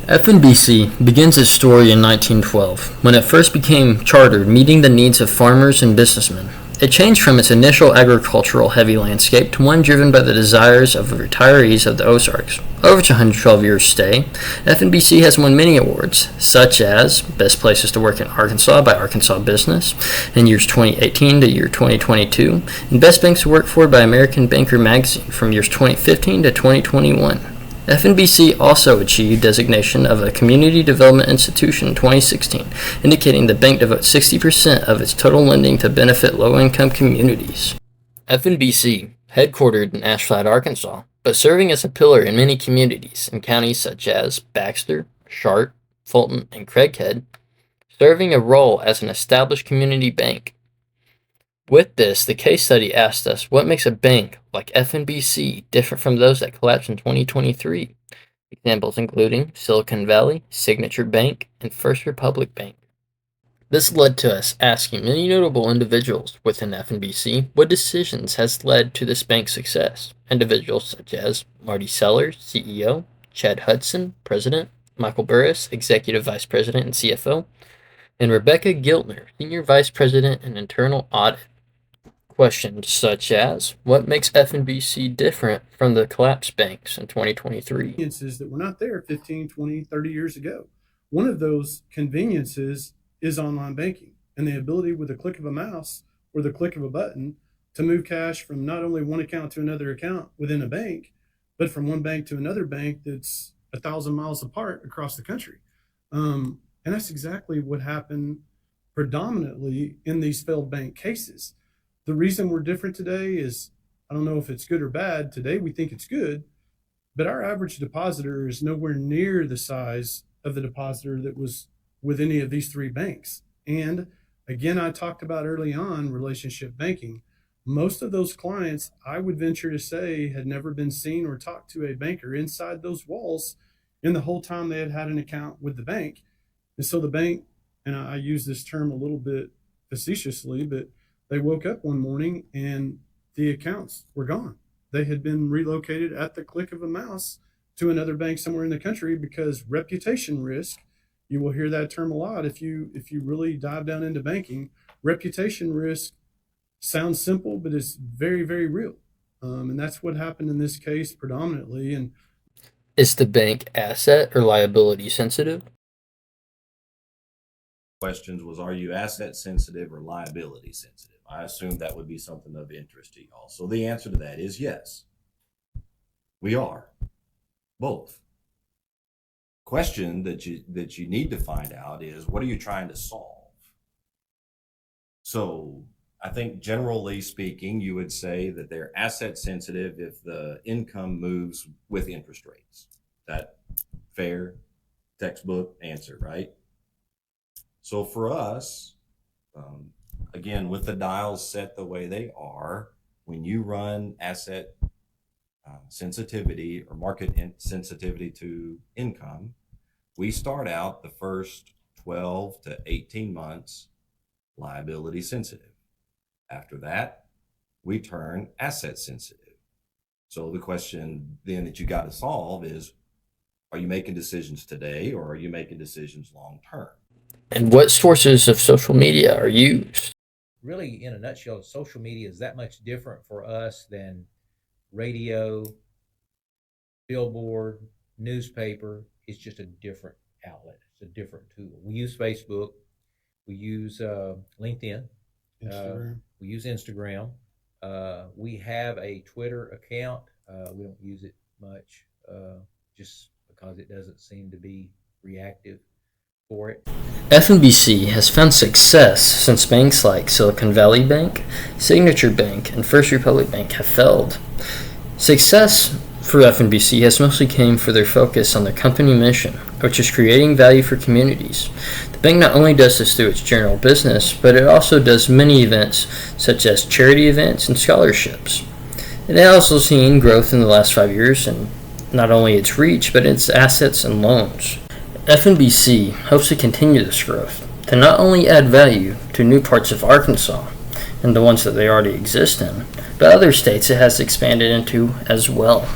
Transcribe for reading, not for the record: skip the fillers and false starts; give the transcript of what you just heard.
FNBC begins its story in 1912, when it first became chartered, meeting the needs of farmers and businessmen. It changed from its initial agricultural heavy landscape to one driven by the desires of the retirees of the Ozarks. Over its 112-year stay, FNBC has won many awards, such as Best Places to Work in Arkansas by Arkansas Business in years 2018 to year 2022, and Best Banks to Work For by American Banker magazine from years 2015 to 2021. FNBC also achieved designation of a Community Development Institution in 2016, indicating the bank devotes 60% of its total lending to benefit low-income communities. FNBC, headquartered in Ash Flat, Arkansas, but serving as a pillar in many communities in counties such as Baxter, Sharp, Fulton, and Craighead, serving a role as an established community bank. With this, the case study asked us what makes a bank like FNBC different from those that collapsed in 2023. Examples including Silicon Valley, Signature Bank, and First Republic Bank. This led to us asking many notable individuals within FNBC what decisions has led to this bank's success. Individuals such as Marty Sellers, CEO, Chad Hudson, President, Michael Burris, Executive Vice President and CFO, and Rebecca Giltner, Senior Vice President and Internal Audit. Questions such as, what makes FNBC different from the collapsed banks in 2023? Conveniences that were not there 15, 20, 30 years ago. One of those conveniences is online banking and the ability with a click of a mouse or the click of a button to move cash from not only one account to another account within a bank, but from one bank to another bank that's 1,000 miles apart across the country. And that's exactly what happened predominantly in these failed bank cases. The reason we're different today is, I don't know if it's good or bad. Today we think it's good, but our average depositor is nowhere near the size of the depositor that was with any of these three banks. And again, I talked about early on relationship banking. Most of those clients, I would venture to say, had never been seen or talked to a banker inside those walls in the whole time they had had an account with the bank. And so the bank, and I use this term a little bit facetiously, but they woke up one morning and the accounts were gone. They had been relocated at the click of a mouse to another bank somewhere in the country because reputation risk, you will hear that term a lot if you really dive down into banking. Reputation risk sounds simple, but it's very, very real. And that's what happened in this case predominantly. And is the bank asset or liability sensitive? Questions was, are you asset sensitive or liability sensitive? I assume that would be something of interest to y'all. So the answer to that is yes. We are both. Question that you need to find out is, what are you trying to solve? So I think generally speaking, you would say that they're asset sensitive if the income moves with interest rates. That fair textbook answer, right? So for us, again, with the dials set the way they are, when you run asset sensitivity or market sensitivity to income, we start out the first 12 to 18 months liability sensitive. After that, we turn asset sensitive. So the question then that you got to solve is, are you making decisions today or are you making decisions long term? And what sources of social media are used? Really, in a nutshell, social media is that much different for us than radio, billboard, newspaper. It's just a different outlet. It's a different tool. We use Facebook. We use LinkedIn. We use Instagram. We have a Twitter account. We don't use it much just because it doesn't seem to be reactive for it. FNBC has found success since banks like Silicon Valley Bank, Signature Bank, and First Republic Bank have failed. Success for FNBC has mostly came for their focus on their company mission, which is creating value for communities. The bank not only does this through its general business, but it also does many events such as charity events and scholarships. It has also seen growth in the last 5 years in not only its reach, but its assets and loans. FNBC hopes to continue this growth, to not only add value to new parts of Arkansas and the ones that they already exist in, but other states it has expanded into as well.